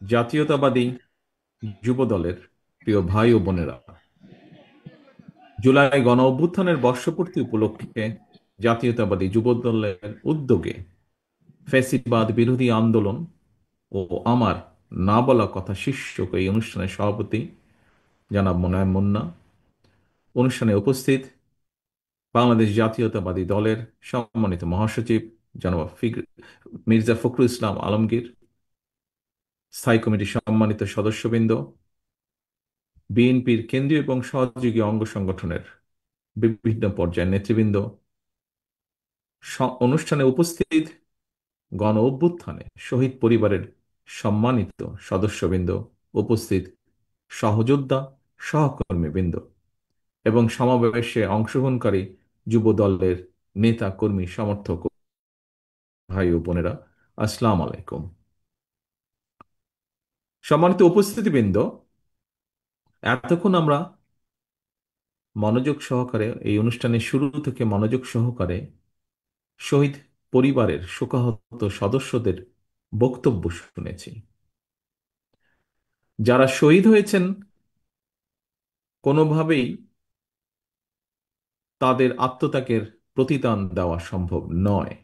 জাতীয়তাবাদী যুবদলের প্রিয় ভাই ও বোনেরা, জুলাই গণ অভ্যুত্থানের বর্ষপূর্তি উপলক্ষে জাতীয়তাবাদী যুবদলের উদ্যোগে ফ্যাসিবাদ বিরোধী আন্দোলন ও আমার না বলা কথা শীর্ষক এই অনুষ্ঠানের সভাপতি জনাব মোনায়েম মুন্না, অনুষ্ঠানে উপস্থিত বাংলাদেশ জাতীয়তাবাদী দলের সম্মানিত মহাসচিব জনাব মির্জা ফখরুল ইসলাম আলমগীর, স্থায়ী কমিটির সম্মানিত সদস্যবৃন্দ, বিএনপির কেন্দ্রীয় এবং সহযোগী অঙ্গ সংগঠনের বিভিন্ন পর্যায়ের নেতৃবৃন্দ, অনুষ্ঠানে উপস্থিত গণ অভ্যুত্থানে শহীদ পরিবারের সম্মানিত সদস্যবৃন্দ, উপস্থিত সহযোদ্ধা সহকর্মীবৃন্দ এবং সমাবেশে অংশগ্রহণকারী যুব দলের নেতা কর্মী সমর্থক ভাই ও বোনেরা, আসসালাম আলাইকুম। সম্মানিত উপস্থিতিবৃন্দ, এতক্ষণ আমরা মনোযোগ সহকারে এই অনুষ্ঠানের শুরু থেকে মনোযোগ সহকারে শহীদ পরিবারের শোকাহত সদস্যদের বক্তব্য শুনেছি। যারা শহীদ হয়েছেন, কোনোভাবেই তাদের আত্মত্যাগের প্রতিদান দেওয়া সম্ভব নয়।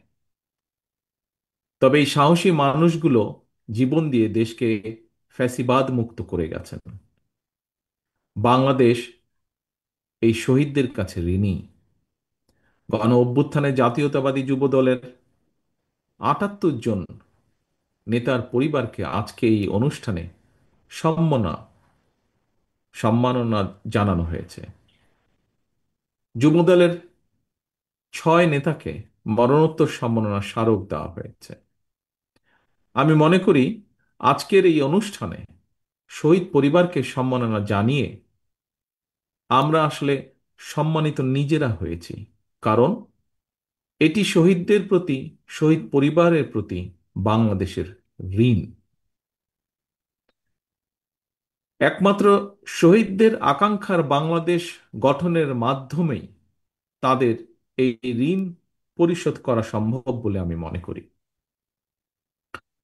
তবে এই সাহসী মানুষগুলো জীবন দিয়ে দেশকে ফ্যাসিবাদ মুক্ত করে গেছেন। বাংলাদেশ এই শহীদদের কাছে ঋণী। গণ অভ্যুত্থানে জাতীয়তাবাদী যুব দলের ৭৮ জন নেতার পরিবারকে আজকে এই অনুষ্ঠানে সম্মাননা সম্মাননা জানানো হয়েছে। যুবদলের ৬ নেতাকে মরণোত্তর সম্মাননা স্মারক দেওয়া হয়েছে। আমি মনে করি আজকের এই অনুষ্ঠানে শহীদ পরিবারকে সম্মাননা জানিয়ে আমরা আসলে সম্মানিত নিজেরা হয়েছি। কারণ এটি শহীদদের প্রতি, শহীদ পরিবারের প্রতি বাংলাদেশের ঋণ। একমাত্র শহীদদের আকাঙ্ক্ষার বাংলাদেশ গঠনের মাধ্যমেই তাদের এই ঋণ পরিশোধ করা সম্ভব বলে আমি মনে করি।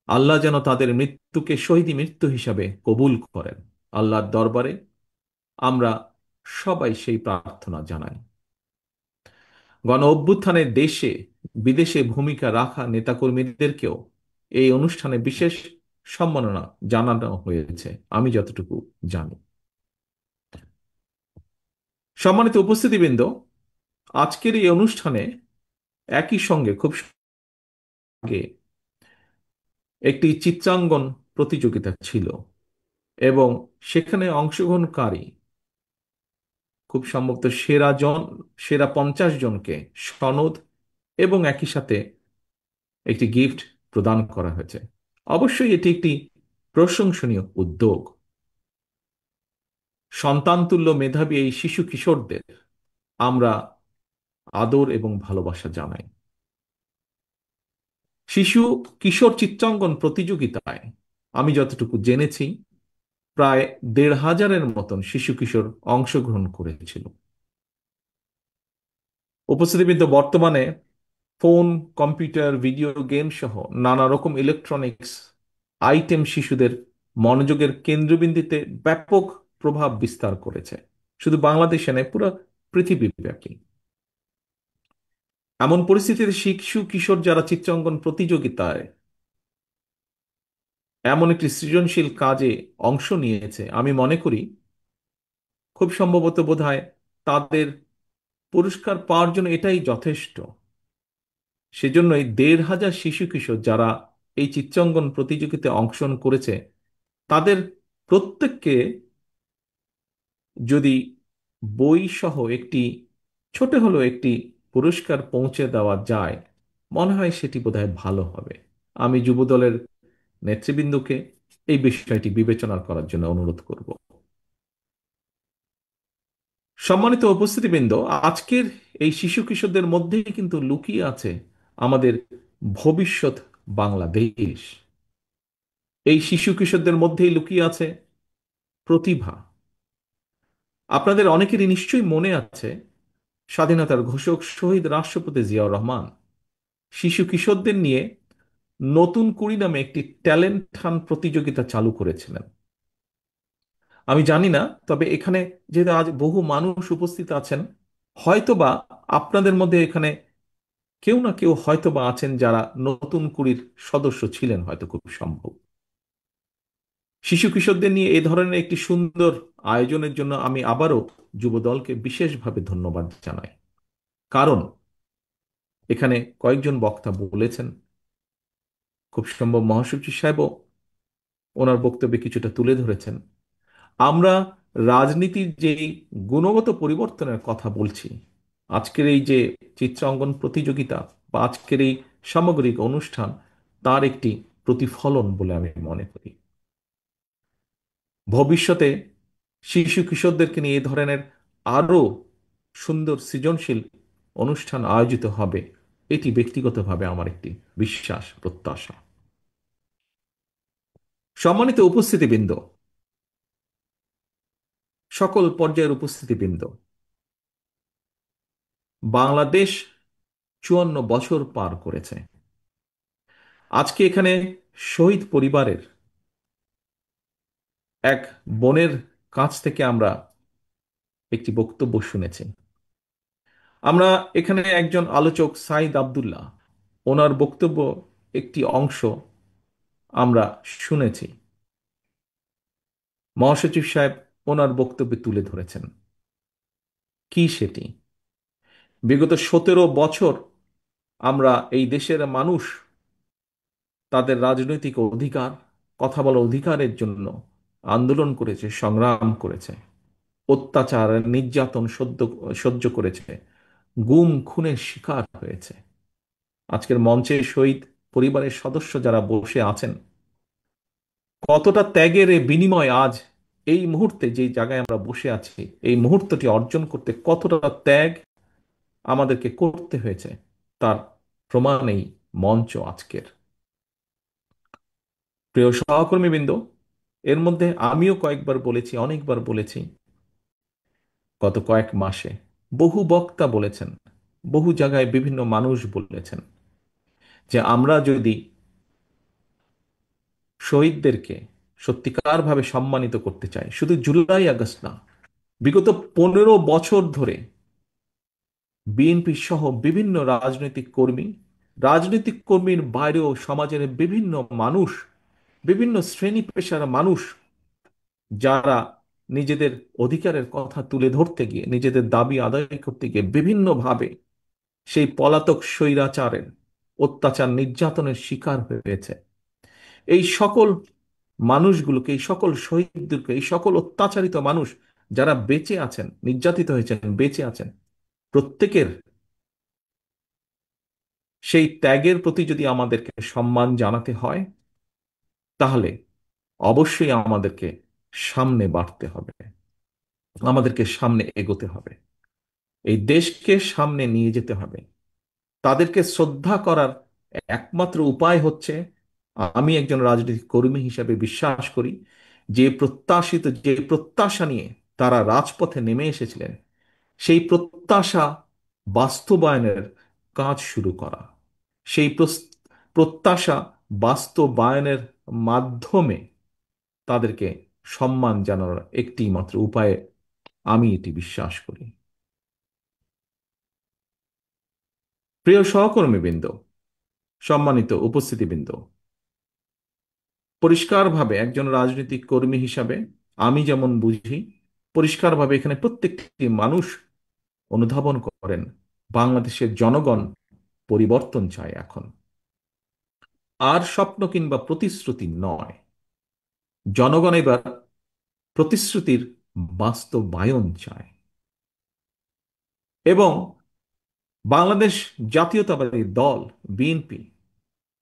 আল্লাহ যেন তাদের মৃত্যুকে শহীদী মৃত্যু হিসাবে কবুল করেন। আল্লাহর দরবারে আমরা সবাই সেই প্রার্থনা জানাই। গণ অভ্যুত্থানে দেশে বিদেশে ভূমিকা রাখা নেতাকর্মীদেরকেও এই অনুষ্ঠানে বিশেষ সম্মাননা জানানো হয়েছে আমি যতটুকু জানি। সম্মানিত উপস্থিতিবৃন্দ, আজকের এই অনুষ্ঠানে একই সঙ্গে খুব আগে একটি চিত্রাঙ্গন প্রতিযোগিতা ছিল এবং সেখানে অংশগ্রহণকারী খুব সম্ভবত সেরা 50 জনকে সনদ এবং একই সাথে একটি গিফট প্রদান করা হয়েছে। অবশ্যই এটি একটি প্রশংসনীয় উদ্যোগ। সন্তানতুল্য মেধাবী এই শিশু কিশোরদের আমরা আদর এবং ভালোবাসা জানাই। শিশু কিশোর চিত্রাঙ্কন প্রতিযোগিতায় আমি যতটুকু জেনেছি প্রায় ১,৫০০-এর মতন শিশু কিশোর অংশগ্রহণ করেছিল। উপস্থিতিবৃন্দ, বর্তমানে ফোন, কম্পিউটার, ভিডিও গেম সহ নানা রকম ইলেকট্রনিক্স আইটেম শিশুদের মনোযোগের কেন্দ্রবিন্দুতে ব্যাপক প্রভাব বিস্তার করেছে, শুধু বাংলাদেশে নয়, পুরো পৃথিবীব্যাপী। এমন পরিস্থিতিতে শিশু কিশোর যারা চিত্রাঙ্কন প্রতিযোগিতায় এমন একটি সৃজনশীল কাজে অংশ নিয়েছে, আমি মনে করি খুব সম্ভবত বোধহয় তাদের পুরস্কার পাওয়ার জন্য এটাই যথেষ্ট। সেজন্যই ১,৫০০ শিশু কিশোর যারা এই চিত্রাঙ্কন প্রতিযোগিতায় অংশগ্রহণ করেছে, তাদের প্রত্যেককে যদি বই সহ একটি ছোট হলেও একটি পুরস্কার পৌঁছে দেওয়া যায়, মনে হয় সেটি বোধহয় ভালো হবে। আমি যুবদলের নেতৃবৃন্দকে এই বিষয়টি বিবেচনা করার জন্য অনুরোধ করব। সম্মানিত উপস্থিতিবৃন্দ, আজকের এই শিশু কিশোরদের মধ্যেই কিন্তু লুকিয়ে আছে আমাদের ভবিষ্যৎ বাংলাদেশ। এই শিশু কিশোরদের মধ্যেই লুকিয়ে আছে প্রতিভা। আপনাদের অনেকেরই নিশ্চয়ই মনে আছে, স্বাধীনতার ঘোষক শহীদ রাষ্ট্রপতি জিয়াউর রহমান শিশু কিশোরদের নিয়ে নতুন কুড়ি নামে একটি ট্যালেন্ট হান্ট প্রতিযোগিতা চালু করেছিলেন। আমি জানি না, তবে এখানে যেহেতু আজ বহু মানুষ উপস্থিত আছেন, হয়তোবা আপনাদের মধ্যে এখানে কেউ না কেউ হয়তোবা আছেন যারা নতুন কুড়ির সদস্য ছিলেন, হয়তো খুব সম্ভব। শিশু কিশোরদের নিয়ে এই ধরনের একটি সুন্দর আয়োজনের জন্য আমি আবারও যুবদলকে বিশেষভাবে ধন্যবাদ জানাই। কারণ এখানে কয়েকজন বক্তা বলেছেন, খুব সম্ভব মহাসচিব সাহেবও ওনার বক্তব্যে কিছুটা তুলে ধরেছেন, আমরা রাজনীতির যে গুণগত পরিবর্তনের কথা বলছি, আজকের এই যে চিত্রাঙ্কন প্রতিযোগিতা বা আজকের এই সামগ্রিক অনুষ্ঠান, তার একটি প্রতিফলন বলে আমি মনে করি। ভবিষ্যতে শিশু কিশোরদেরকে নিয়ে এই ধরনের আরো সুন্দর সৃজনশীল অনুষ্ঠান আয়োজিত হবে, এটি ব্যক্তিগতভাবে আমার একটি বিশ্বাস, প্রত্যাশা। সম্মানিত উপস্থিতিবৃন্দ, সকল পর্যায়ের উপস্থিতিবৃন্দ, বাংলাদেশ 54 বছর পার করেছে। আজকে এখানে শহীদ পরিবারের এক বোনের কাছ থেকে আমরা একটি বক্তব্য শুনেছি। আমরা এখানে একজন আলোচক সাইদ আব্দুল্লাহ, ওনার বক্তব্য একটি অংশ আমরা শুনেছি। মহাসচিব সাহেব ওনার বক্তব্যে তুলে ধরেছেন কি সেটি। বিগত 17 বছর আমরা এই দেশের মানুষ তাদের রাজনৈতিক অধিকার, কথা বলার অধিকারের জন্য আন্দোলন করেছে, সংগ্রাম করেছে, অত্যাচার নির্যাতন সহ্য করেছে, গুম খুনের শিকার হয়েছে। আজকের মঞ্চে শহীদ পরিবারের সদস্য যারা বসে আছেন, কতটা ত্যাগের এ বিনিময় আজ এই মুহূর্তে যে জায়গায় আমরা বসে আছি, এই মুহূর্তটি অর্জন করতে কতটা ত্যাগ আমাদেরকে করতে হয়েছে, তার প্রমাণ এই মঞ্চ আজকের। প্রিয় সহকর্মীবৃন্দ, এর মধ্যে আমিও কয়েকবার বলেছি, অনেকবার বলেছি, গত কয়েক মাসে বহু বক্তা বলেছেন, বহু জায়গায় বিভিন্ন মানুষ বলেছেন যে আমরা যদি শহীদদেরকে সত্যিকারভাবে সম্মানিত করতে চাই, শুধু জুলাই আগস্ট না, বিগত 15 বছর ধরে বিএনপি সহ বিভিন্ন রাজনৈতিক কর্মীর বাইরেও সমাজের বিভিন্ন মানুষ, বিভিন্ন শ্রেণী পেশার মানুষ, যারা নিজেদের অধিকারের কথা তুলে ধরতে গিয়ে, নিজেদের দাবি আদায় করতে গিয়ে বিভিন্নভাবে সেই পলাতক স্বৈরাচারের অত্যাচার নির্যাতনের শিকার হয়েছে, এই সকল মানুষগুলোকে, এই সকল শহীদদেরকে, এই সকল অত্যাচারিত মানুষ যারা বেঁচে আছেন, নির্যাতিত হয়েছেন, বেঁচে আছেন, প্রত্যেকের সেই ত্যাগের প্রতি যদি আমাদেরকে সম্মান জানাতে হয়, তাহলে অবশ্যই আমাদেরকে সামনে বাড়তে হবে, আমাদেরকে সামনে এগোতে হবে, এই দেশকে সামনে নিয়ে যেতে হবে। তাদেরকে শ্রদ্ধা করার একমাত্র উপায় হচ্ছে, আমি একজন রাজনৈতিক কর্মী হিসেবে বিশ্বাস করি, যে প্রত্যাশা নিয়ে তারা রাজপথে নেমে এসেছিলেন, সেই প্রত্যাশা বাস্তবায়নের কাজ শুরু করা, সেই প্রত্যাশা বাস্তবায়নের মাধ্যমে তাদেরকে সম্মান জানানোর একটি মাত্র উপায়ে আমি এটি বিশ্বাস করি। প্রিয় সহকর্মীবৃন্দ, সম্মানিত উপস্থিতিবৃন্দ, পরিষ্কারভাবে একজন রাজনৈতিক কর্মী হিসাবে আমি যেমন বুঝি, পরিষ্কারভাবে এখানে প্রত্যেকটি মানুষ অনুধাবন করেন, বাংলাদেশের জনগণ পরিবর্তন চায় এখন। আর স্বপ্ন কিংবা প্রতিশ্রুতি নয়, জনগণ এবার প্রতিশ্রুতির বাস্তবায়ন চায়। এবং বাংলাদেশ জাতীয়তাবাদী দল বিএনপি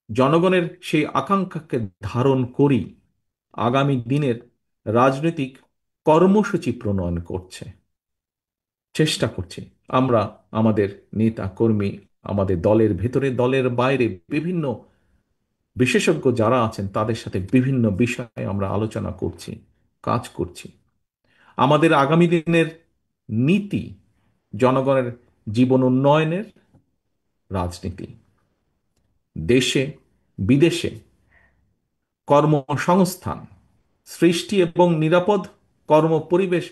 জনগণের সেই আকাঙ্ক্ষাকে ধারণ করি আগামী দিনের রাজনৈতিক কর্মসূচি প্রণয়ন করছে, চেষ্টা করছে। আমরা আমাদের নেতা কর্মী, আমাদের দলের ভেতরে, দলের বাইরে বিভিন্ন বিশেষজ্ঞ যারা আছেন, তাদের সাথে বিভিন্ন বিষয়ে আমরা আলোচনা করছি, কাজ করছি। আমাদের আগামী দিনের নীতি জনগণের জীবন উন্নয়নের রাজনীতি, দেশে বিদেশে কর্মসংস্থান সৃষ্টি এবং নিরাপদ কর্মপরিবেশ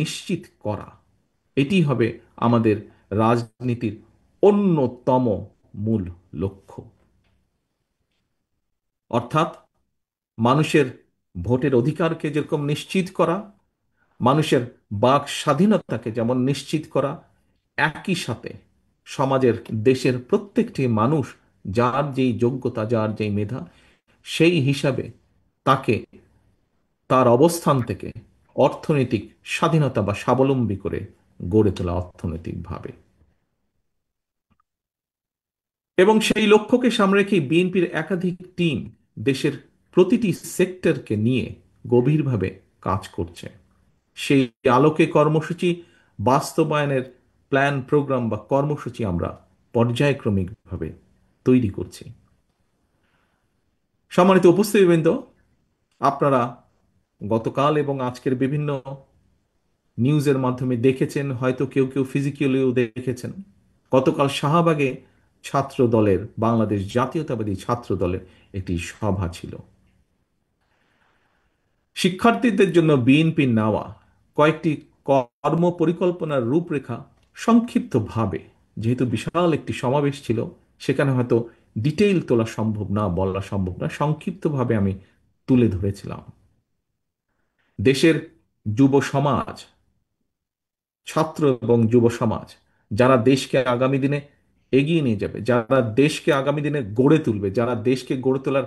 নিশ্চিত করা, এটি হবে আমাদের রাজনীতির অন্যতম মূল লক্ষ্য। অর্থাৎ মানুষের ভোটের অধিকারকে যেরকম নিশ্চিত করা, মানুষের বাক স্বাধীনতাকে যেমন নিশ্চিত করা, একই সাথে সমাজের দেশের প্রত্যেকটি মানুষ যার যেই যোগ্যতা, যার যেই মেধা, সেই হিসাবে তাকে তার অবস্থান থেকে অর্থনৈতিক স্বাধীনতা বা স্বাবলম্বী করে গড়ে তোলা অর্থনৈতিকভাবে। এবং সেই লক্ষ্যকে সামনে রেখে বিএনপির একাধিক টিম দেশের প্রতিটি সেক্টরকে নিয়ে গভীরভাবে কাজ করছে। সেই আলোকে কর্মসূচি বাস্তবায়নের প্ল্যান, প্রোগ্রাম বা কর্মসূচি আমরা পর্যায়ক্রমিকভাবে তৈরি করছি। সম্মানিত উপস্থিতিবৃন্দ, আপনারা গতকাল এবং আজকের বিভিন্ন নিউজের মাধ্যমে দেখেছেন, হয়তো কেউ কেউ ফিজিক্যালিও দেখেছেন, গতকাল শাহবাগে ছাত্র দলের, বাংলাদেশ জাতীয়তাবাদী ছাত্র দলের একটি সভা ছিল। শিক্ষার্থীদের জন্য বিএনপি নেওয়া কয়েকটি কর্ম পরিকল্পনার রূপরেখা সংক্ষিপ্তভাবে, যেহেতু বিশাল একটি সমাবেশ ছিল, সেখানে হয়তো ডিটেইল তোলা সম্ভব না, বলা সম্ভব না, সংক্ষিপ্তভাবে আমি তুলে ধরেছিলাম। দেশের যুব সমাজ, ছাত্র এবং যুব সমাজ যারা দেশকে আগামী দিনে এগিয়ে নিয়ে যাবে, যারা দেশকে আগামী দিনে গড়ে তুলবে, যারা দেশকে গড়ে তোলার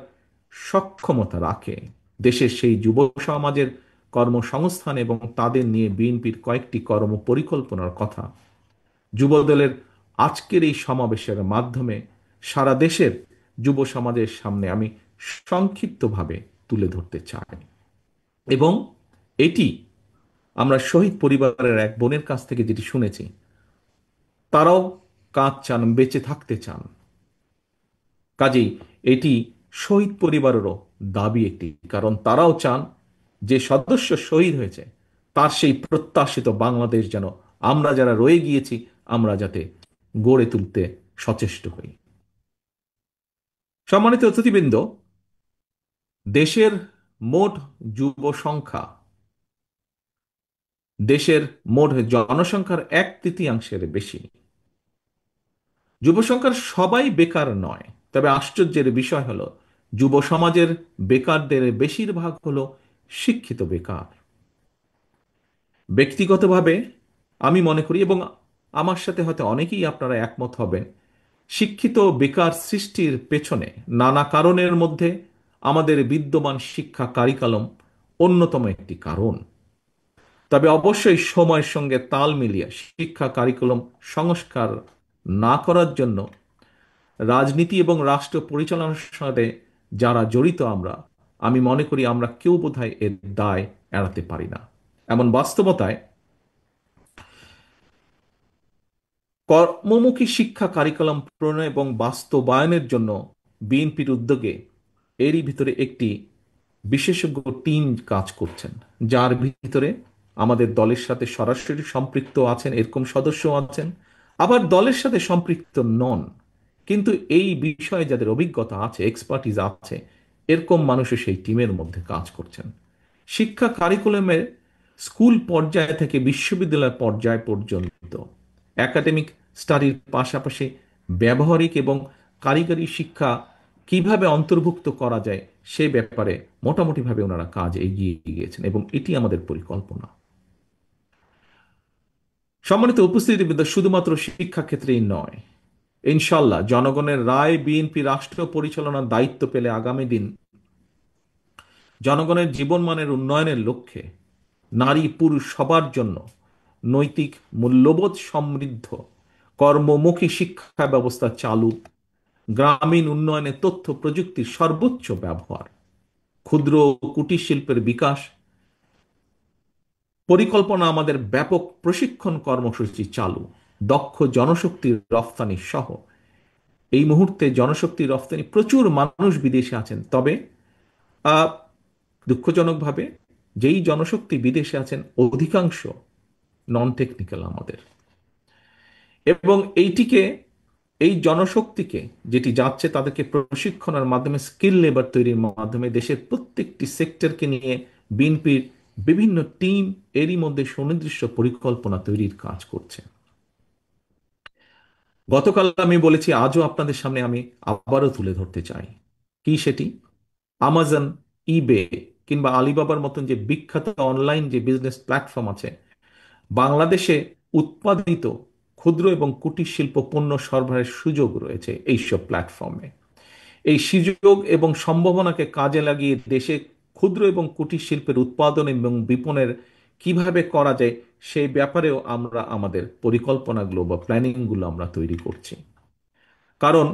সক্ষমতা রাখে, দেশের সেই যুব সমাজের কর্মসংস্থান এবং তাদের নিয়ে বিএনপির কয়েকটি কর্ম পরিকল্পনার কথা যুবদলের আজকের এই সমাবেশের মাধ্যমে সারা দেশের যুব সমাজের সামনে আমি সংক্ষিপ্তভাবে তুলে ধরতে চাই। এবং এটি আমরা শহীদ পরিবারের এক বোনের কাছ থেকে যেটি শুনেছি, তারাও কাজ চান, বেঁচে থাকতে চান। কাজেই এটি শহীদ পরিবারেরও দাবি একটি, কারণ তারাও চান যে সদস্য শহীদ হয়েছে তার সেই প্রত্যাশিত বাংলাদেশ যেন আমরা যারা রয়ে গিয়েছি আমরা যাতে গড়ে তুলতে সচেষ্ট হই। সম্মানিত অতিথিবৃন্দ, দেশের মোট যুব সংখ্যা দেশের মোট জনসংখ্যার 1/3 বেশি। যুব সংখ্যার সবাই বেকার নয়, তবে আশ্চর্যের বিষয় হলো যুব সমাজের বেকারদের বেশিরভাগ হলো শিক্ষিত বেকার। ব্যক্তিগতভাবে আমি মনে করি, এবং আমার সাথে হয়তো অনেকেই আপনারা একমত হবেন, শিক্ষিত বেকার সৃষ্টির পেছনে নানা কারণের মধ্যে আমাদের বিদ্যমান শিক্ষা কারিকুলাম অন্যতম একটি কারণ। তবে অবশ্যই সময়ের সঙ্গে তাল মিলিয়ে শিক্ষা কারিকুলাম সংস্কার না করার জন্য রাজনীতি এবং রাষ্ট্র পরিচালনার সাথে যারা জড়িত আমি মনে করি আমরা কেউ বোধহয় এর দায় এড়াতে পারি না। এমন বাস্তবতায় কর্মমুখী শিক্ষা কারিকুলাম প্রণয়ন এবং বাস্তবায়নের জন্য বিএনপির উদ্যোগে এরই ভিতরে একটি বিশেষজ্ঞ টিম কাজ করছেন, যার ভিতরে আমাদের দলের সাথে সরাসরি সম্পৃক্ত আছেন এরকম সদস্য আছেন, আবার দলের সাথে সম্পৃক্ত নন কিন্তু এই বিষয়ে যাদের অভিজ্ঞতা আছে, এক্সপার্টিজ আছে, এরকম মানুষও সেই টিমের মধ্যে কাজ করছেন। শিক্ষা কারিকুলামের স্কুল পর্যায় থেকে বিশ্ববিদ্যালয় পর্যায় পর্যন্ত একাডেমিক স্টাডির পাশাপাশি ব্যবহারিক এবং কারিগরি শিক্ষা কিভাবে অন্তর্ভুক্ত করা যায় সে ব্যাপারে মোটামুটিভাবে ওনারা কাজ এগিয়ে গিয়েছেন এবং এটি আমাদের পরিকল্পনা। সম্মানিত উপস্থিতিবৃন্দ, শুধুমাত্র শিক্ষা ক্ষেত্রেই নয়, ইনশাল্লাহ জনগণের রায় বিএনপি রাষ্ট্র পরিচালনার দায়িত্ব পেলে আগামী দিন জনগণের জীবনমানের উন্নয়নের লক্ষ্যে নারী পুরুষ সবার জন্য নৈতিক মূল্যবোধ সমৃদ্ধ কর্মমুখী শিক্ষা ব্যবস্থা চালু, গ্রামীণ উন্নয়নে তথ্য প্রযুক্তির সর্বোচ্চ ব্যবহার, ক্ষুদ্র ও কুটির শিল্পের বিকাশ পরিকল্পনা, আমাদের ব্যাপক প্রশিক্ষণ কর্মসূচি চালু, দক্ষ জনশক্তির রফতানি সহ। এই মুহূর্তে জনশক্তি রফতানি প্রচুর মানুষ বিদেশে আছেন, তবে দুঃখজনকভাবে যেই জনশক্তি বিদেশে আছেন অধিকাংশ নন টেকনিক্যাল আমাদের, এবং এই জনশক্তিকে যেটি যাচ্ছে তাদেরকে প্রশিক্ষণের মাধ্যমে স্কিল লেবার তৈরির মাধ্যমে দেশের প্রত্যেকটি সেক্টরকে নিয়ে বিএনপির বিভিন্ন টিম এরই মধ্যে সুনির্দিষ্ট পরিকল্পনা তৈরির কাজ করছে। গতকাল আমি বলেছি, আজও আপনাদের সামনে আমি আবারও তুলে ধরতে চাই। কি সেটি? আমাজন, ইবে কিংবা আলিবাবার মতন যে বিখ্যাত অনলাইন যে বিজনেস প্ল্যাটফর্ম আছে, বাংলাদেশে উৎপাদিত ক্ষুদ্র এবং কুটির শিল্প পণ্য সরবরাহের সুযোগ রয়েছে এইসব প্ল্যাটফর্মে। এই সুযোগ এবং সম্ভাবনাকে কাজে লাগিয়ে দেশে ক্ষুদ্র এবং কুটির শিল্পের উৎপাদন এবং বিপণনের কিভাবে করা যায় সেই ব্যাপারেও আমরা আমাদের পরিকল্পনাগুলো বা প্ল্যানিংগুলো আমরা তৈরি করছি। কারণ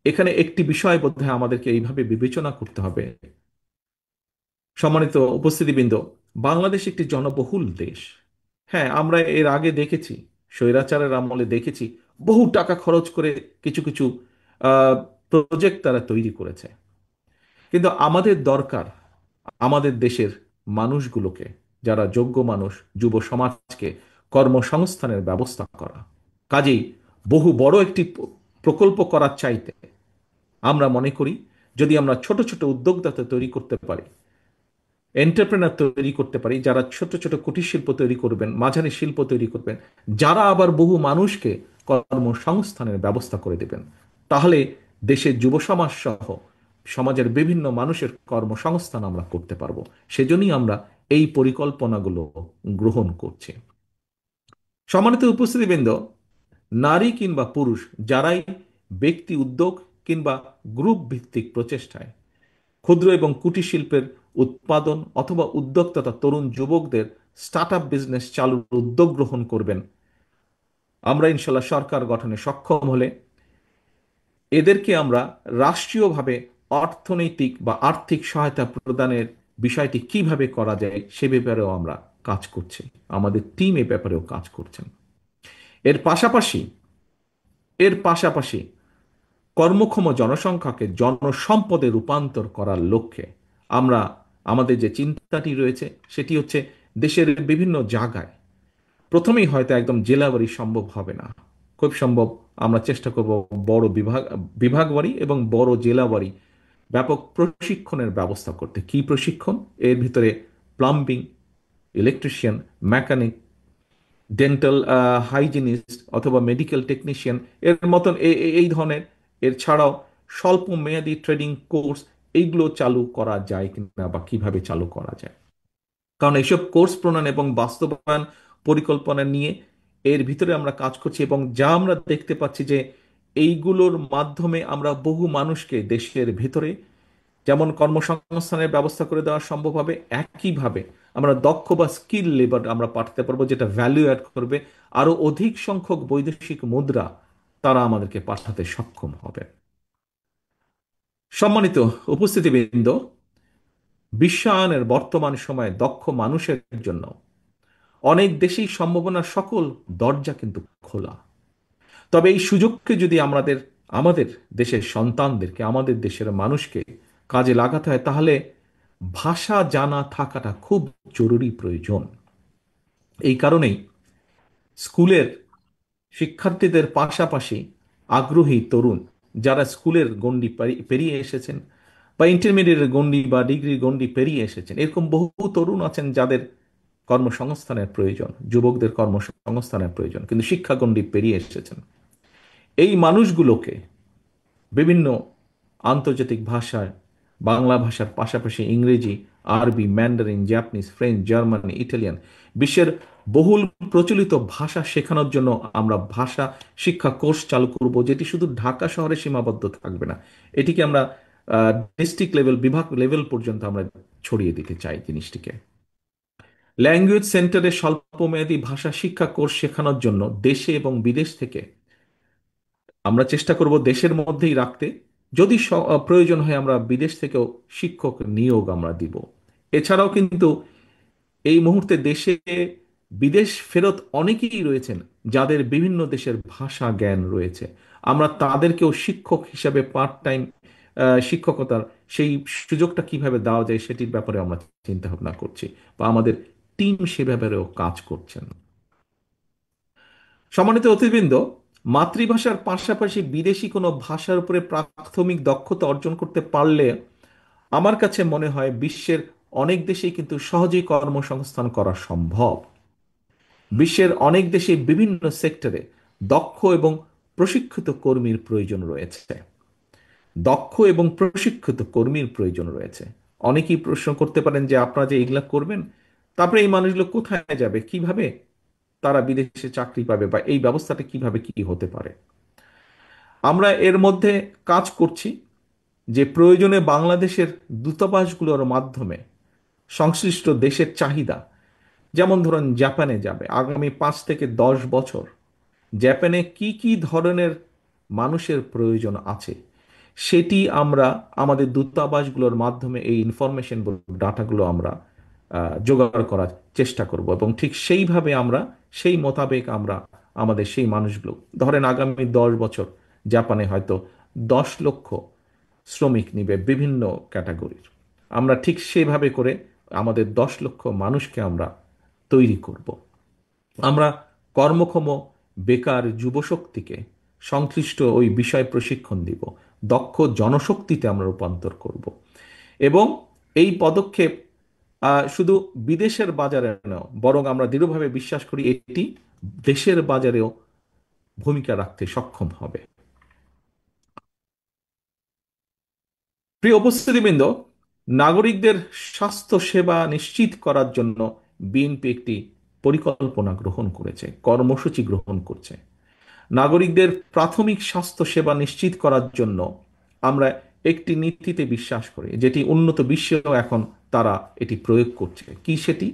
এখানে একটি বিষয় বোধহয় আমাদেরকে এইভাবে বিবেচনা করতে হবে। সম্মানিত উপস্থিতিবৃন্দ, বাংলাদেশ একটি জনবহুল দেশ। হ্যাঁ, আমরা এর আগে দেখেছি, স্বৈরাচারের আমলে দেখেছি বহু টাকা খরচ করে কিছু কিছু প্রজেক্ট তারা তৈরি করেছে। কিন্তু আমাদের দরকার আমাদের দেশের মানুষগুলোকে, যারা যোগ্য মানুষ, যুব সমাজকে কর্মসংস্থানের ব্যবস্থা করা। কাজেই বহু বড় একটি প্রকল্প করার চাইতে আমরা মনে করি যদি আমরা ছোট ছোট উদ্যোক্তা তৈরি করতে পারি, এন্টারপ্রেনার তৈরি করতে পারি, যারা ছোট ছোট কুটির শিল্প তৈরি করবেন, মাঝারি শিল্প তৈরি করবেন, যারা আবার বহু মানুষকে কর্মসংস্থানের ব্যবস্থা করে দেবেন, তাহলে দেশের যুব সমাজ সহ সমাজের বিভিন্ন মানুষের কর্মসংস্থান আমরা করতে পারবো। সেজন্যই আমরা এই পরিকল্পনাগুলো গ্রহণ করছি। সম্মানিত উপস্থিতিবৃন্দ, নারী কিংবা পুরুষ যারাই ব্যক্তি উদ্যোগ কিংবা গ্রুপ ভিত্তিক প্রচেষ্টায় ক্ষুদ্র এবং কুটির শিল্পের উৎপাদন অথবা উদ্যোক্তা তরুণ যুবকদের স্টার্ট আপ বিজনেস চালুর উদ্যোগ গ্রহণ করবেন, আমরা ইনশাল্লাহ সরকার গঠনে সক্ষম হলে এদেরকে আমরা রাষ্ট্রীয়ভাবে অর্থনৈতিক বা আর্থিক সহায়তা প্রদানের বিষয়টি কিভাবে করা যায় সে ব্যাপারেও আমরা কাজ করছি। আমাদের টিম এ ব্যাপারেও কাজ করছেন। এর পাশাপাশি এর পাশাপাশি কর্মক্ষম জনসংখ্যাকে জনসম্পদে রূপান্তর করার লক্ষ্যে আমরা আমাদের যে চিন্তাটি রয়েছে সেটি হচ্ছে দেশের বিভিন্ন জায়গায়, প্রথমেই হয়তো একদম জেলাবাড়ি সম্ভব হবে না, খুব সম্ভব আমরা চেষ্টা করব বড় বিভাগবাড়ি এবং বড় জেলাবাড়ি ব্যাপক প্রশিক্ষণের ব্যবস্থা করতে। কি প্রশিক্ষণ? এর ভিতরে plumbing, electrician, mechanic, dental hygienist অথবা মেডিকেল টেকনিশিয়ান এর মতন এই ধরনের, এর ছাড়াও স্বল্প মেয়াদী ট্রেনিং কোর্স, এইগুলো চালু করা যায় কিনা বা কিভাবে চালু করা যায়। কারণ এইসব কোর্স প্রণয়ন এবং বাস্তবায়ন পরিকল্পনা নিয়ে এর ভিতরে আমরা কাজ করছি এবং যা আমরা দেখতে পাচ্ছি যে এইগুলোর মাধ্যমে আমরা বহু মানুষকে দেশের ভিতরে যেমন কর্মসংস্থানের ব্যবস্থা করে দেওয়া সম্ভব হবে, একইভাবে আমরা দক্ষ বা স্কিল লেবার আমরা পাঠাতে পারবো, যেটা ভ্যালু অ্যাড করবে। আরো অধিক সংখ্যক বৈদেশিক মুদ্রা তারা আমাদেরকে পাঠাতে সক্ষম হবে। সম্মানিত উপস্থিতিবৃন্দ, বিশ্বায়নের বর্তমান সময়ে দক্ষ মানুষের জন্য অনেক দেশেই সম্ভাবনার সকল দরজা কিন্তু খোলা। তবে এই সুযোগকে যদি আমাদের আমাদের দেশের সন্তানদেরকে, আমাদের দেশের মানুষকে কাজে লাগাতে হয়, তাহলে ভাষা জানা থাকাটা খুব জরুরি প্রয়োজন। এই কারণেই স্কুলের শিক্ষার্থীদের পাশাপাশি আগ্রহী তরুণ যারা স্কুলের গণ্ডি পেরিয়ে এসেছেন বা ইন্টারমিডিয়েটের গণ্ডি বা ডিগ্রির গণ্ডি পেরিয়ে এসেছেন, এরকম বহু তরুণ আছেন যাদের কর্মসংস্থানের প্রয়োজন, যুবকদের কর্মসংস্থানের প্রয়োজন, কিন্তু শিক্ষা গণ্ডি পেরিয়ে এসেছেন। এই মানুষগুলোকে বিভিন্ন আন্তর্জাতিক ভাষায়, বাংলা ভাষার পাশাপাশি ইংরেজি, আরবি, Mandarin, Japanese, French, Germany, Italian, বিশ্বের বহুল প্রচলিত ভাষা শেখানোর জন্য আমরা ভাষা শিক্ষা কোর্স চালু করব, যেটি শুধু ঢাকা শহরে সীমাবদ্ধ থাকবে না, এটিকে আমরা ডিস্ট্রিক্ট লেভেল, বিভাগ লেভেল পর্যন্ত আমরা ছড়িয়ে দিতে চাই জিনিসটিকে। ল্যাঙ্গুয়েজ সেন্টারে স্বল্পমেয়াদী ভাষা শিক্ষা কোর্স শেখানোর জন্য দেশে এবং বিদেশ থেকে আমরা চেষ্টা করব দেশের মধ্যেই রাখতে। যদি প্রয়োজন হয় আমরা বিদেশ থেকেও শিক্ষক নিয়োগ আমরা দিব। এছাড়াও কিন্তু এই মুহূর্তে দেশে বিদেশ ফেরত অনেকেই রয়েছেন যাদের বিভিন্ন দেশের ভাষা জ্ঞান রয়েছে। আমরা তাদেরকেও শিক্ষক হিসাবে পার্ট টাইম শিক্ষকতার সেই সুযোগটা কিভাবে দেওয়া যায় সেটির ব্যাপারে আমরা চিন্তা ভাবনা করছি, বা আমাদের টিম সে ব্যাপারেও কাজ করছেন। সম্মানিত অতিথিবৃন্দ, মাতৃভাষার পাশাপাশি বিদেশি কোনো ভাষার উপরে প্রাথমিক দক্ষতা অর্জন করতে পারলে আমার কাছে মনে হয় বিশ্বের অনেক দেশেই কিন্তু সহজেই কর্মসংস্থান করা সম্ভব। বিশ্বের অনেক দেশে বিভিন্ন সেক্টরে দক্ষ এবং প্রশিক্ষিত কর্মীর প্রয়োজন রয়েছে। দক্ষ এবং প্রশিক্ষিত কর্মীর প্রয়োজন রয়েছে। অনেকেই প্রশ্ন করতে পারেন যে আপনারা যে এগুলা করবেন, তারপরে এই মানুষগুলো কোথায় যাবে, কিভাবে তারা বিদেশে চাকরি পাবে, বা এই ব্যবস্থাটা কিভাবে কি হতে পারে। আমরা এর মধ্যে কাজ করছি যে প্রয়োজনে বাংলাদেশের দূতাবাসগুলোর মাধ্যমে সংশ্লিষ্ট দেশের চাহিদা, যেমন ধরুন জাপানে যাবে আগামী 5 থেকে 10 বছর, জাপানে কি কি ধরনের মানুষের প্রয়োজন আছে সেটি আমরা আমাদের দূতাবাসগুলোর মাধ্যমে এই ইনফরমেশন ডাটাগুলো আমরা জোগাড় করার চেষ্টা করব, এবং ঠিক সেইভাবে আমরা সেই মোতাবেক আমরা আমাদের সেই মানুষগুলো, ধরেন আগামী 10 বছর জাপানে হয়তো 10 লক্ষ শ্রমিক নিবে বিভিন্ন ক্যাটাগরির, আমরা ঠিক সেভাবে করে আমাদের 10 লক্ষ মানুষকে আমরা তৈরি করব। আমরা কর্মক্ষম বেকার যুবশক্তিকে সংশ্লিষ্ট ওই বিষয় প্রশিক্ষণ দিব, দক্ষ জনশক্তিতে আমরা রূপান্তর করব। এবং এই পদক্ষেপ শুধু বিদেশের বাজারে নয়, বরং আমরা দৃঢ়ভাবে বিশ্বাস করি এটি দেশের বাজারেও ভূমিকা রাখতে সক্ষম হবে। প্রিয় উপস্থিতিবৃন্দ, নাগরিকদের স্বাস্থ্য সেবা নিশ্চিত করার জন্য বিএনপি একটি পরিকল্পনা গ্রহণ করেছে, কর্মসূচি গ্রহণ করছে। নাগরিকদের প্রাথমিক স্বাস্থ্য সেবা নিশ্চিত করার জন্য আমরা একটি নীতিতে বিশ্বাস করি, যেটি উন্নত বিশ্বেও এখন তারা এটি প্রয়োগ করছে। কি সেটি?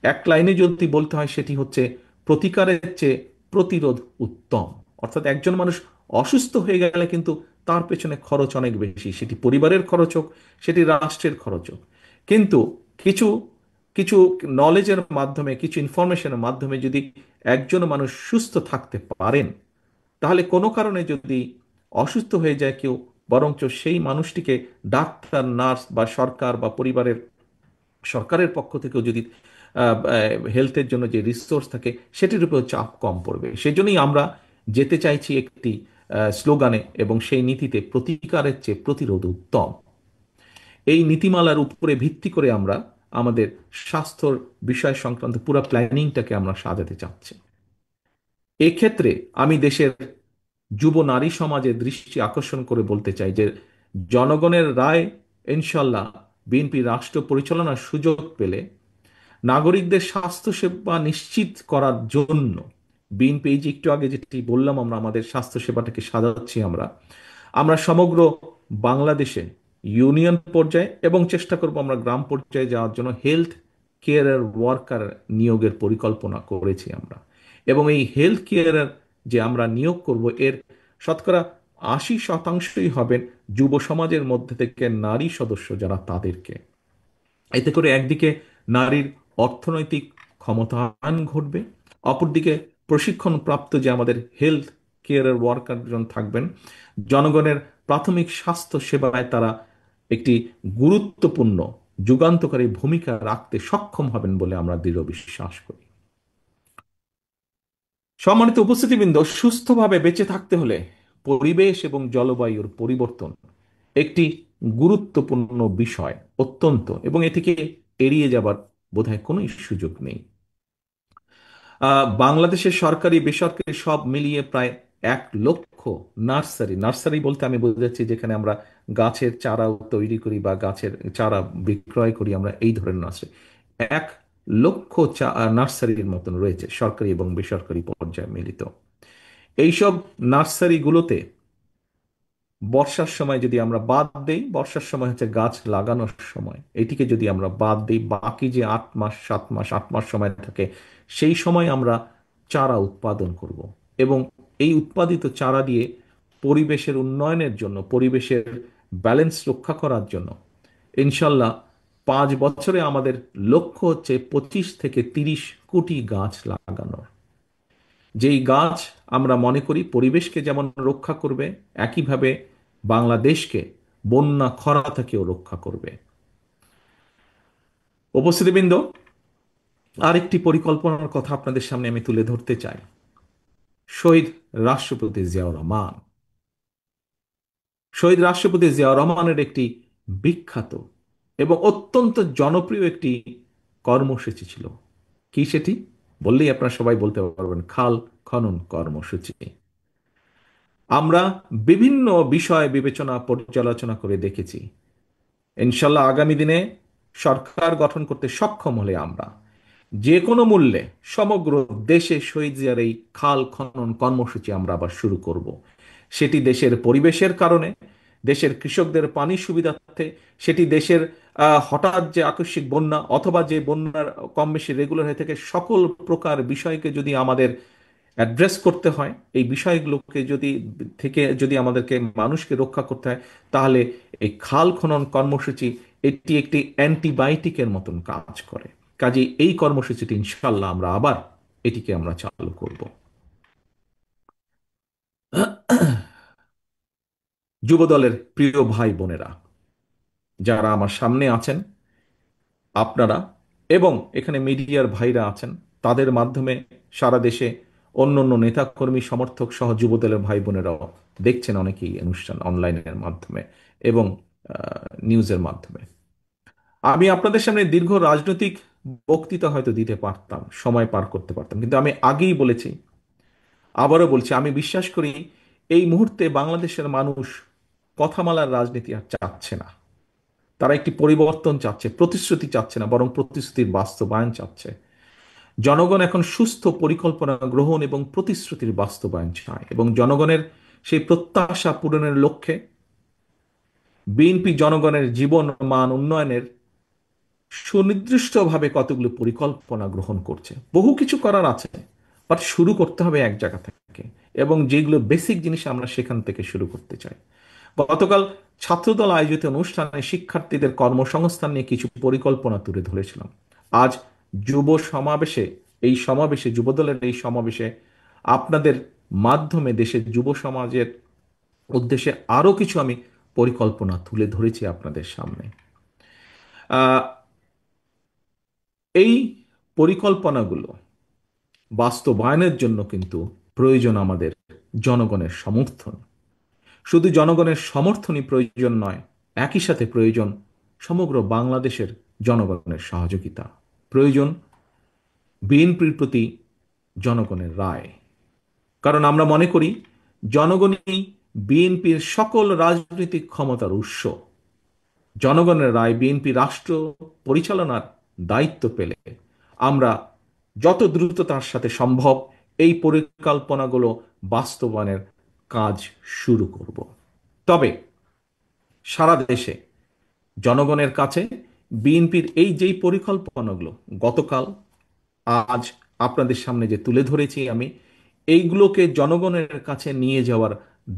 এক লাইনে যদি বলতে হয়, সেটি হচ্ছে প্রতিকারের চেয়ে প্রতিরোধ উত্তম। অর্থাৎ একজন মানুষ অসুস্থ হয়ে গেলে কিন্তু তার পেছনে খরচ অনেক বেশি, সেটি পরিবারের খরচ হোক, সেটি রাষ্ট্রের খরচ হোক। কিন্তু কিছু কিছু নলেজের মাধ্যমে, কিছু ইনফরমেশনের মাধ্যমে যদি একজন মানুষ সুস্থ থাকতে পারেন, তাহলে কোনো কারণে যদি অসুস্থ হয়ে যায় কেউ, বরঞ্চ সেই মানুষটিকে ডাক্তার, নার্স বা সরকার বা পরিবারের সরকারের পক্ষ থেকেও যদি হেলথের জন্য যে রিসোর্স থাকে সেটির উপর চাপ কম পড়বে। সেই জন্যই আমরা যেতে চাইছি একটি স্লোগানে এবং সেই নীতিতে, প্রতিকারের চেয়ে প্রতিরোধ উত্তম। এই নীতিমালার উপরে ভিত্তি করে আমরা আমাদের স্বাস্থ্যর বিষয় সংক্রান্ত পুরো প্ল্যানিংটাকে আমরা সাজাতে চাচ্ছি। এক্ষেত্রে আমি দেশের যুব নারী সমাজের দৃষ্টি আকর্ষণ করে বলতে চাই যে জনগণের রায় ইনশাল্লাহ বিএনপি রাষ্ট্র পরিচালনার সুযোগ পেলে নাগরিকদের স্বাস্থ্যসেবা নিশ্চিত করার জন্য বিএনপি, এই যে একটু আগে যেটি বললাম, আমরা আমাদের স্বাস্থ্যসেবাটাকে সাজাচ্ছি, আমরা আমরা সমগ্র বাংলাদেশে ইউনিয়ন পর্যায়ে এবং চেষ্টা করব আমরা গ্রাম পর্যায়ে যাওয়ার জন্য হেলথ কেয়ারের ওয়ার্কার নিয়োগের পরিকল্পনা করেছি আমরা। এবং এই হেলথ কেয়ারের যে আমরা নিয়োগ করব, এর শতকরা 80শতাংশই হবেন যুব সমাজের মধ্যে থেকে নারী সদস্য যারা, তাদেরকে। এতে করে একদিকে নারীর অর্থনৈতিক ক্ষমতায়ন ঘটবে, অপরদিকে প্রশিক্ষণপ্রাপ্ত যে আমাদের হেলথ কেয়ারের ওয়ার্কারজন থাকবেন, জনগণের প্রাথমিক স্বাস্থ্য সেবায় তারা একটি গুরুত্বপূর্ণ যুগান্তকারী ভূমিকা রাখতে সক্ষম হবেন বলে আমরা দৃঢ় বিশ্বাস করি। সম্মানিত উপস্থিতিবৃন্দ, সুস্থভাবে বেঁচে থাকতে হলে পরিবেশ এবং জলবায়ুর পরিবর্তন একটি গুরুত্বপূর্ণ বিষয়, অত্যন্ত, এবং এটিকে এড়িয়ে যাবার বোধহয় কোনো সুযোগ নেই। বাংলাদেশের সরকারি বেসরকারি সব মিলিয়ে প্রায় 1 লক্ষ নার্সারি, নার্সারি বলতে আমি বোঝাচ্ছি যেখানে আমরা গাছের চারা তৈরি করি বা গাছের চারা বিক্রয় করি, আমরা এই ধরনের নার্সারি 1 লক্ষ নার্সারির মতন রয়েছে সরকারি এবং বেসরকারি পর্যায়ে মিলিত। এইসব নার্সারিগুলোতে বর্ষার সময় যদি আমরা বাদ দেই, বর্ষার সময় হচ্ছে গাছ লাগানোর সময়, এটিকে যদি আমরা বাদ দিই, বাকি যে 8 মাস 7 মাস 8 মাস সময় থাকে, সেই সময় আমরা চারা উৎপাদন করব। এবং এই উৎপাদিত চারা দিয়ে পরিবেশের উন্নয়নের জন্য, পরিবেশের ব্যালেন্স রক্ষা করার জন্য ইনশাল্লাহ 5 বছরে আমাদের লক্ষ্য হচ্ছে 25 থেকে 30 কোটি গাছ লাগানোর। যেই গাছ আমরা মনে করি পরিবেশকে যেমন রক্ষা করবে, একইভাবে বাংলাদেশকে বন্যা খরা থেকেও রক্ষা করবে। উপস্থিতিবৃন্দ, আরেকটি পরিকল্পনার কথা আপনাদের সামনে আমি তুলে ধরতে চাই। শহীদ রাষ্ট্রপতি জিয়াউর রহমান। শহীদ রাষ্ট্রপতি জিয়াউর রহমানের একটি বিখ্যাত এবং অত্যন্ত জনপ্রিয় একটি কর্মসূচি ছিল। কি সেটি? বললেই আপনারা সবাই বলতে পারবেন, খাল খনন কর্মসূচি। আমরা বিভিন্ন বিষয় বিবেচনা পর্যালোচনা করে দেখেছি, ইনশাল্লাহ আগামী দিনে সরকার গঠন করতে সক্ষম হলে আমরা যে কোনো মূল্যে সমগ্র দেশে শহীদ জিয়ার এই খাল খনন কর্মসূচি আমরা আবার শুরু করব। সেটি দেশের পরিবেশের কারণে, দেশের কৃষকদের পানি সুবিধার্থে, সেটি দেশের হঠাৎ যে আকস্মিক বন্যা অথবা যে বন্যার কম বেশি রেগুলার হয়ে থাকে, সকল প্রকার বিষয়কে যদি আমাদের অ্যাড্রেস করতে হয়, এই বিষয়গুলোকে যদি আমাদেরকে মানুষকে রক্ষা করতে হয়, তাহলে এই খাল খনন কর্মসূচি এটি একটি অ্যান্টিবায়োটিকের মতন কাজ করে। কাজে এই কর্মসূচিটি ইনশাল্লাহ আমরা আবার এটিকে আমরা চালু করব। যুবদলের প্রিয় ভাই বোনেরা যারা আমার সামনে আছেন, আপনারা এবং এখানে মিডিয়ার ভাইরা আছেন, তাদের মাধ্যমে সারা দেশে অন্য অন্য নেতাকর্মী সমর্থক সহ যুবদলের ভাই বোনেরাও দেখছেন অনেকেই অনুষ্ঠান অনলাইনের মাধ্যমে এবং নিউজের মাধ্যমে। আমি আপনাদের সামনে দীর্ঘ রাজনৈতিক বক্তৃতা হয়তো দিতে পারতাম, সময় পার করতে পারতাম, কিন্তু আমি আগেই বলেছি, আবারও বলছি, আমি বিশ্বাস করি এই মুহূর্তে বাংলাদেশের মানুষ কথামালার রাজনীতি আর চাচ্ছে না। তারা একটি পরিবর্তন চাচ্ছে, প্রতিশ্রুতি চাচ্ছে না, বরং প্রতিশ্রুতির বাস্তবায়ন চাচ্ছে। জনগণ এখন সুস্থ পরিকল্পনা গ্রহণ এবং প্রতিশ্রুতির বাস্তবায়ন চায়, এবং জনগণের সেই প্রত্যাশা পূরণের লক্ষ্যে বিএনপি জনগণের জীবন মান উন্নয়নের সুনির্দিষ্টভাবে কতগুলো পরিকল্পনা গ্রহণ করছে। বহু কিছু করার আছে, বাট শুরু করতে হবে এক জায়গা থেকে, এবং যেগুলো বেসিক জিনিস আমরা সেখান থেকে শুরু করতে চাই। গতকাল ছাত্রদল আয়োজিত অনুষ্ঠানে শিক্ষার্থীদের কর্মসংস্থান নিয়ে কিছু পরিকল্পনা তুলে ধরেছিলাম। আজ যুব সমাবেশে, এই সমাবেশে, যুবদলের এই সমাবেশে আপনাদের মাধ্যমে দেশের যুব সমাজের উদ্দেশ্যে আরো কিছু আমি পরিকল্পনা তুলে ধরেছি আপনাদের সামনে। আহ, এই পরিকল্পনাগুলো বাস্তবায়নের জন্য কিন্তু প্রয়োজন আমাদের জনগণের সমর্থন। শুধু জনগণের সমর্থনই প্রয়োজন নয়, একই সাথে প্রয়োজন সমগ্র বাংলাদেশের জনগণের সহযোগিতা। প্রয়োজন বিএনপির প্রতি জনগণের রায়। কারণ আমরা মনে করি জনগণই বিএনপির সকল রাজনৈতিক ক্ষমতার উৎস। জনগণের রায় বিএনপি রাষ্ট্র পরিচালনার দায়িত্ব পেলে আমরা যত দ্রুততার সাথে সম্ভব এই পরিকল্পনাগুলো বাস্তবায়নের কাজ শুরু করব। তবে সারা দেশে জনগণের কাছে বিএনপির এই যেই পরিকল্পনাগুলো গতকাল আজ আপনাদের সামনে যে তুলে ধরেছি আমি, এইগুলোকে জনগণের কাছে নিয়ে যাওয়ার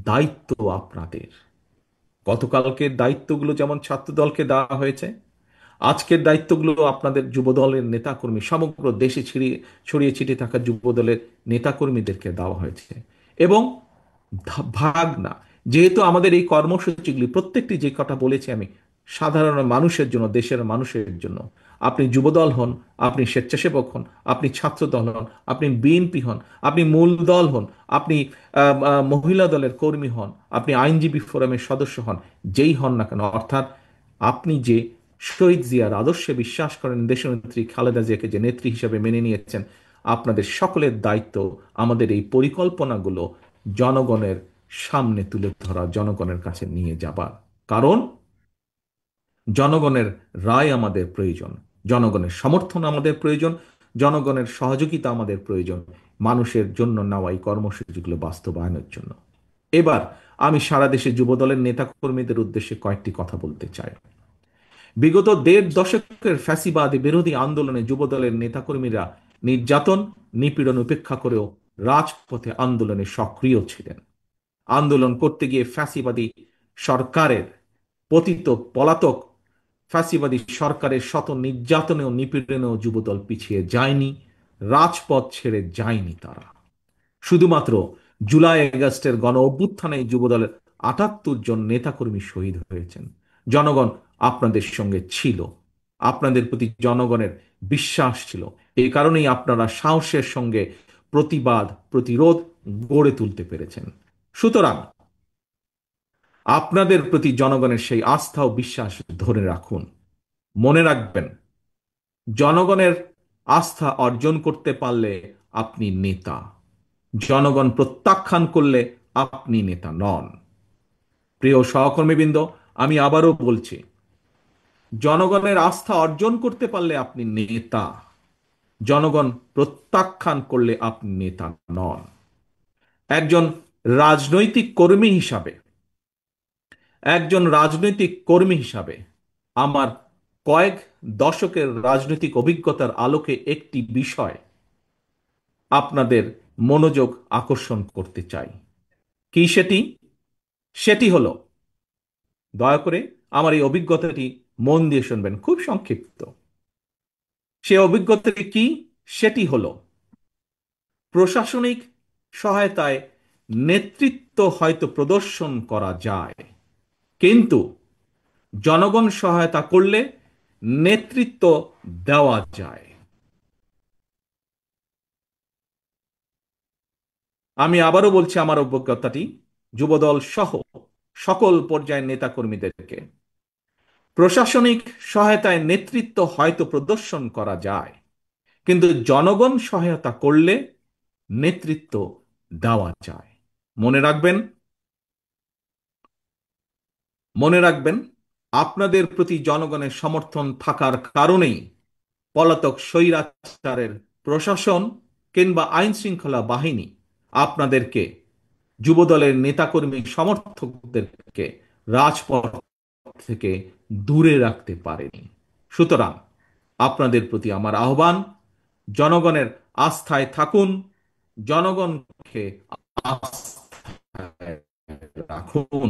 দায়িত্ব আপনাদের। গতকালকের দায়িত্বগুলো যেমন ছাত্রদলকে দেওয়া হয়েছে, আজকের দায়িত্বগুলো আপনাদের যুবদলের নেতাকর্মী, সমগ্র দেশে ছড়িয়ে ছড়িয়ে ছিটিয়ে থাকা যুবদলের নেতাকর্মীদেরকে দেওয়া হয়েছে। এবং ভাগ না, যেহেতু আমাদের এই কর্মসূচিগুলি প্রত্যেকটি যে কথা বলেছি আমি, সাধারণ মানুষের জন্য, দেশের মানুষের জন্য। আপনি যুবদল হন, আপনি স্বেচ্ছাসেবক হন, আপনি ছাত্রদল হন, আপনি বিএনপি হন, আপনি মূল দল হন, আপনি মহিলা দলের কর্মী হন, আপনি আইনজীবী ফোরামের সদস্য হন, যেই হন না কেন, অর্থাৎ আপনি যে শহীদ জিয়ার আদর্শে বিশ্বাস করেন, দেশনেত্রী খালেদা জিয়াকে যে নেত্রী হিসেবে মেনে নিয়েছেন, আপনাদের সকলের দায়িত্ব আমাদের এই পরিকল্পনাগুলো জনগণের সামনে তুলে ধরা, জনগণের কাছে নিয়ে যাবার। কারণ জনগণের রায় আমাদের প্রয়োজন, জনগণের সমর্থন আমাদের প্রয়োজন, জনগণের সহযোগিতা আমাদের প্রয়োজন মানুষের জন্য নেওয়া এই কর্মসূচিগুলো বাস্তবায়নের জন্য। এবার আমি সারা দেশে যুবদলের নেতাকর্মীদের উদ্দেশ্যে কয়েকটি কথা বলতে চাই। বিগত দেড় দশকের ফ্যাসিবাদ বিরোধী আন্দোলনে যুবদলের নেতাকর্মীরা নির্যাতন নিপীড়ন উপেক্ষা করেও রাজপথে আন্দোলনে সক্রিয় ছিলেন। আন্দোলন করতে গিয়ে ফ্যাসিবাদী সরকারের পতিত পলাতক ফ্যাসিবাদী সরকারের শত নির্যাতনে ও নিপীড়নেও যুবদল পিছিয়ে যায়নি, রাজপথ ছেড়ে যায়নি তারা। শুধুমাত্র জুলাই আগস্টের গণ অভ্যুত্থানে যুবদলের ৭৮ জন নেতাকর্মী শহীদ হয়েছেন। জনগণ আপনাদের সঙ্গে ছিল, আপনাদের প্রতি জনগণের বিশ্বাস ছিল। এই কারণেই আপনারা সাহসের সঙ্গে প্রতিবাদ প্রতিরোধ গড়ে তুলতে পেরেছেন। সুতরাং আপনাদের প্রতি জনগণের সেই আস্থা ও বিশ্বাস ধরে রাখুন। মনে রাখবেন, জনগণের আস্থা অর্জন করতে পারলে আপনি নেতা, জনগণ প্রত্যাখ্যান করলে আপনি নেতা নন। প্রিয় সহকর্মীবৃন্দ, আমি আবারও বলছি, জনগণের আস্থা অর্জন করতে পারলে আপনি নেতা, জনগণ প্রত্যাখ্যান করলে আপনি নেতা নন। একজন রাজনৈতিক কর্মী হিসাবে আমার কয়েক দশকের রাজনৈতিক অভিজ্ঞতার আলোকে একটি বিষয় আপনাদের মনোযোগ আকর্ষণ করতে চাই। কি সেটি? সেটি হলো, দয়া করে আমার এই অভিজ্ঞতাটি মন দিয়ে শুনবেন, খুব সংক্ষিপ্ত। সে অভিজ্ঞতাটি কি? সেটি হলো, প্রশাসনিক সহায়তায় নেতৃত্ব হয়তো প্রদর্শন করা যায়, কিন্তু জনগণ সহায়তা করলে নেতৃত্ব দেওয়া যায়। আমি আবারও বলছি আমার অভিজ্ঞতাটি যুবদল সহ সকল পর্যায়ের নেতাকর্মীদেরকে। প্রশাসনিক সহায়তায় নেতৃত্ব হয়তো প্রদর্শন করা যায়, কিন্তু জনগণ সহায়তা করলে নেতৃত্ব দেওয়া যায়। মনে রাখবেন, মনে রাখবেন, আপনাদের প্রতি জনগণের সমর্থন থাকার কারণেই পলাতক স্বৈরাচারের প্রশাসন কিংবা আইন শৃঙ্খলা বাহিনী আপনাদেরকে, যুবদলের নেতাকর্মী সমর্থকদেরকে রাজপথ থেকে দূরে রাখতে পারেনি। সুতরাং আপনাদের প্রতি আমার আহ্বান, জনগণের আস্থায় থাকুন, জনগণকে আস্থায় রাখুন।